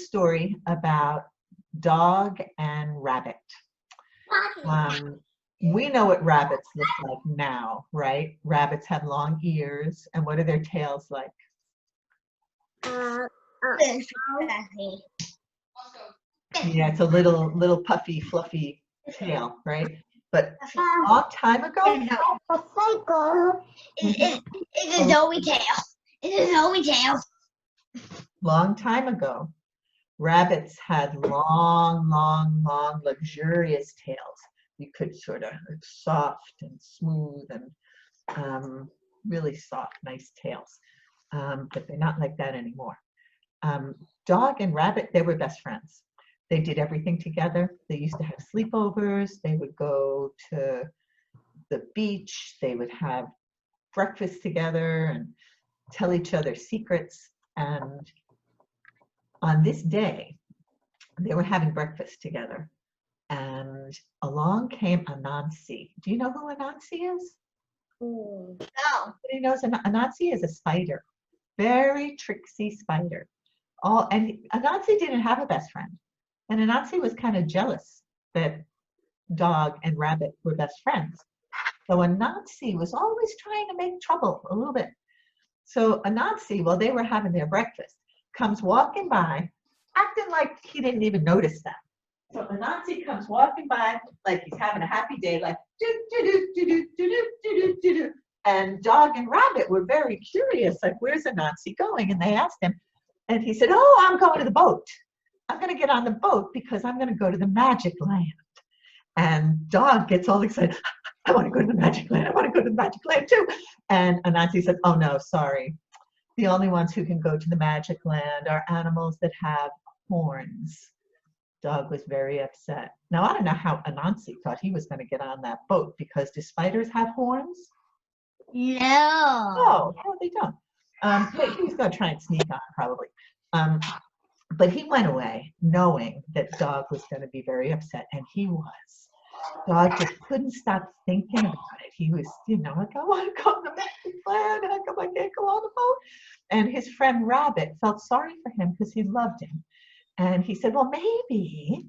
story about Dog and Rabbit. We know what rabbits look like now, right? Rabbits have long ears, and what are their tails like? Yeah, it's a little puffy, fluffy tail, right? But a long time ago, it's a Zoe tail. It's a Zoe tail. Long time ago, rabbits had long, luxurious tails. You could sort of soft and smooth and really soft, nice tails. But they're not like that anymore. Dog and rabbit, they were best friends. They did everything together. They used to have sleepovers. They would go to the beach. They would have breakfast together and tell each other secrets. And on this day, they were having breakfast together. And along came Anansi. Do you know who Anansi is? No. Everybody knows Anansi is a spider. Very tricksy spider. And Anansi didn't have a best friend. And Anansi was kind of jealous that Dog and Rabbit were best friends. So Anansi was always trying to make trouble a little bit. So Anansi, while they were having their breakfast, comes walking by, acting like he didn't even notice them. So Anansi comes walking by like he's having a happy day, like do. And Dog and Rabbit were very curious, like, where's Anansi going? And they asked him, and he said, oh, I'm going to the boat. I'm going to get on the boat because I'm going to go to the magic land. And Dog gets all excited. I want to go to the magic land. I want to go to the magic land too. And Anansi said, oh no, sorry. The only ones who can go to the magic land are animals that have horns. Dog was very upset. Now, I don't know how Anansi thought he was going to get on that boat, because do spiders have horns? No. No, they don't. But he was going to try and sneak on, probably. But he went away knowing that Dog was going to be very upset, and he was. Dog just couldn't stop thinking about it. He was, like, I want to go to the magic land, and I can't go on the boat. And his friend Rabbit felt sorry for him because he loved him. And he said, well, maybe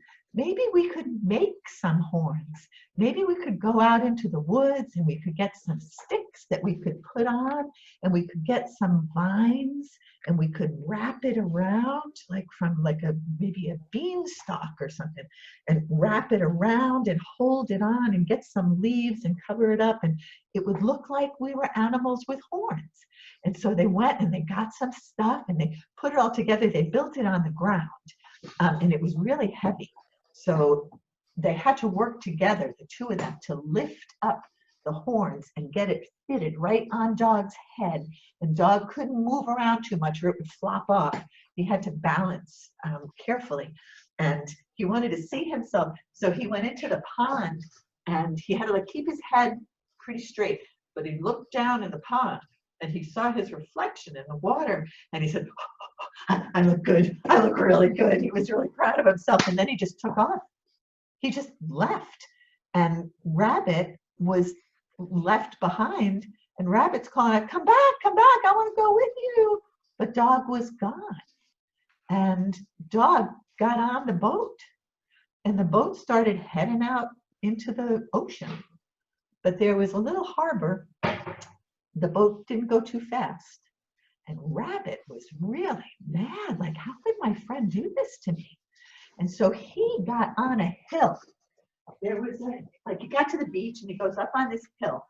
we could make some horns. Maybe we could go out into the woods and we could get some sticks that we could put on, and we could get some vines and we could wrap it around, like from maybe a beanstalk or something, and wrap it around and hold it on and get some leaves and cover it up, and it would look like we were animals with horns. And so they went and they got some stuff and they put it all together. They built it on the ground, and it was really heavy. So they had to work together, the two of them, to lift up the horns and get it fitted right on Dog's head. And Dog couldn't move around too much or it would flop off. He had to balance carefully. And he wanted to see himself. So he went into the pond and he had to keep his head pretty straight. But he looked down in the pond and he saw his reflection in the water. And he said, oh, I look good. I look really good. He was really proud of himself. And then he just took off. He just left. And Rabbit was left behind. And Rabbit's calling out, come back, I want to go with you. But Dog was gone. And Dog got on the boat. And the boat started heading out into the ocean. But there was a little harbor. The boat didn't go too fast. And Rabbit was really mad, like, how could my friend do this to me? And so he got on a hill. There was he got to the beach and he goes up on this hill.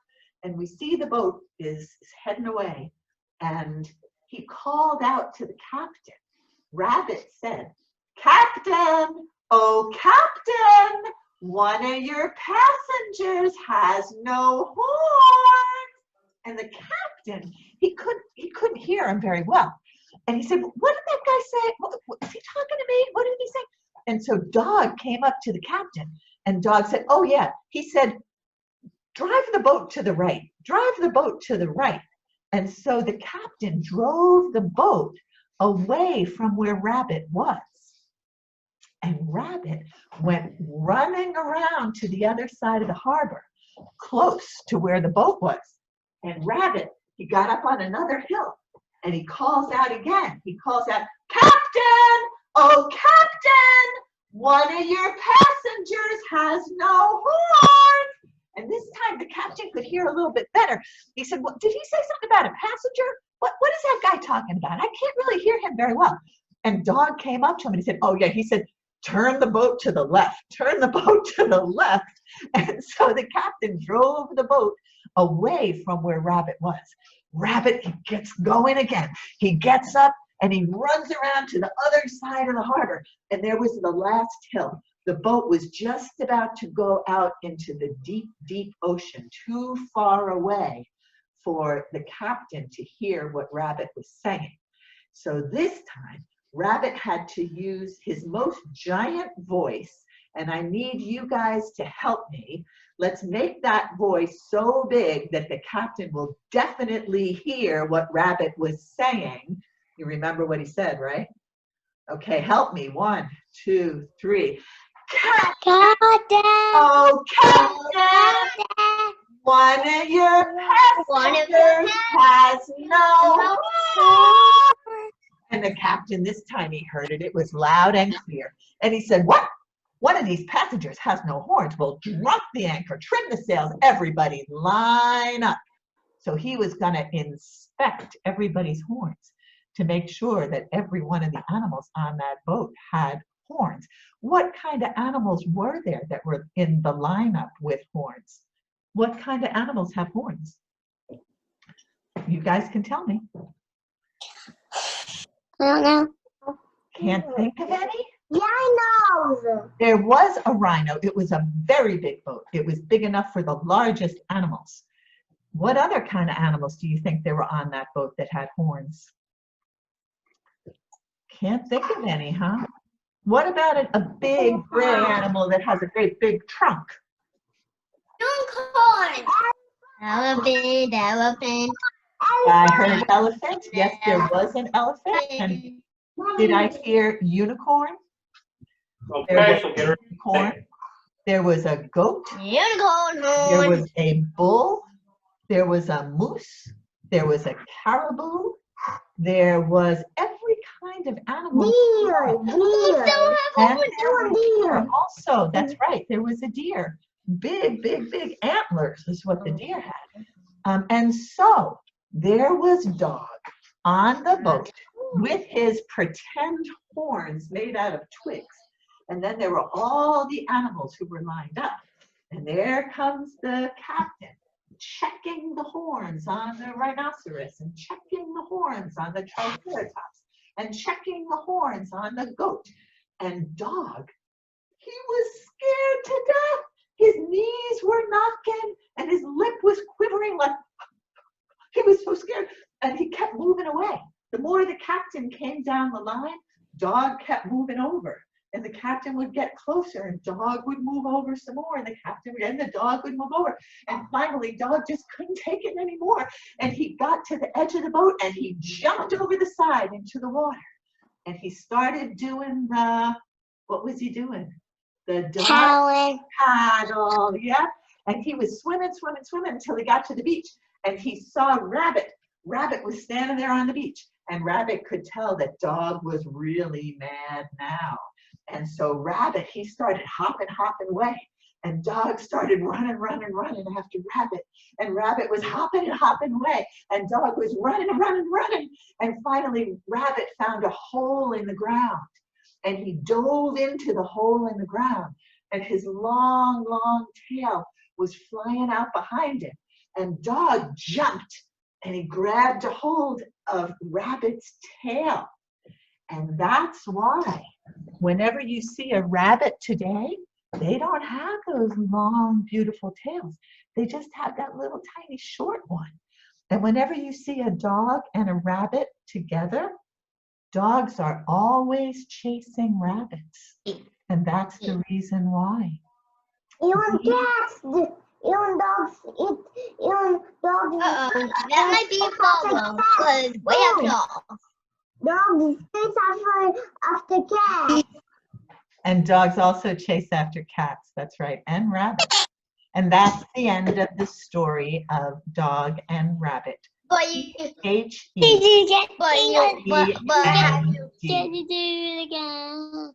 And we see the boat is heading away. And he called out to the captain. Rabbit said, Captain, oh Captain, one of your passengers has no horns. And the captain, he couldn't hear him very well. And he said, what did that guy say? Is he talking to me? What did he say? And so Dog came up to the captain, and Dog said, oh yeah, he said, drive the boat to the right, drive the boat to the right. And so the captain drove the boat away from where Rabbit was. And Rabbit went running around to the other side of the harbor, close to where the boat was. And Rabbit, he got up on another hill and he calls out again. He calls out, Captain, "Oh, Captain, one of your passengers has no horns." And this time the captain could hear a little bit better. He said, "What, did he say something about a passenger? What is that guy talking about? I can't really hear him very well." And Dog came up to him and he said, "Oh yeah," he said, "turn the boat to the left, turn the boat to the left." And so the captain drove the boat away from where Rabbit was. Rabbit, he gets going again. He gets up and he runs around to the other side of the harbor. And there was the last hill. The boat was just about to go out into the deep, deep ocean, too far away for the captain to hear what Rabbit was saying. So this time, Rabbit had to use his most giant voice, and I need you guys to help me. Let's make that voice so big that the captain will definitely hear what Rabbit was saying. You remember what he said, right? Okay, help me. 1, 2, 3. Captain! Oh, Captain! One of your passengers has no horns. And the captain, this time he heard it. It was loud and clear. And he said, "What? One of these passengers has no horns. Well, drop the anchor, trim the sails, everybody line up." So he was going to inspect everybody's horns to make sure that every one of the animals on that boat had horns. What kind of animals were there that were in the lineup with horns? What kind of animals have horns? You guys can tell me. I don't know. Can't think of any? Yeah, I know. There was a rhino. It was a very big boat. It was big enough for the largest animals. What other kind of animals do you think there were on that boat that had horns? Can't think of any, huh? What about a big gray animal that has a great big trunk? Unicorn. Elephant, elephant. I heard elephant. Yes, there was an elephant. And did I hear unicorn? There was a unicorn. There was a goat. Unicorn There horn. was a bull. There was a moose. There was a caribou. There was every kind of animal. Deer. And there were Deer. deer also. That's right. There was a deer. Big, big, big antlers is what the deer had. And so there was Dog on the boat with his pretend horns made out of twigs. And then there were all the animals who were lined up. And there comes the captain, checking the horns on the rhinoceros and checking the horns on the triceratops and checking the horns on the goat. And Dog, he was scared to death. His knees were knocking and his lip was quivering like he was so scared, and he kept moving away. The more the captain came down the line, Dog kept moving over. And the captain would get closer and Dog would move over some more and the captain would, and the dog would move over. And finally Dog just couldn't take it anymore. And he got to the edge of the boat and he jumped over the side into the water. And he started doing the, what was he doing? The dog paddle, yeah. And he was swimming, swimming, swimming until he got to the beach. And he saw Rabbit. Rabbit was standing there on the beach. And Rabbit could tell that Dog was really mad now. And so Rabbit, he started hopping away. And Dog started running after Rabbit. And Rabbit was hopping away. And Dog was running. And finally, Rabbit found a hole in the ground. And he dove into the hole in the ground. And his long, long tail was flying out behind him. And Dog jumped and he grabbed a hold of Rabbit's tail. And that's why whenever you see a rabbit today, they don't have those long, beautiful tails. They just have that little tiny short one. And whenever you see a dog and a rabbit together, dogs are always chasing rabbits. And that's the reason why. Even cats, even dogs eat, even dogs. That might be a problem because we have dogs. Dogs chase after cats. And dogs also chase after cats, that's right, and rabbits. And that's the end of the story of Dog and Rabbit. But you, H did E you get? But you, E but N can you do G. it again?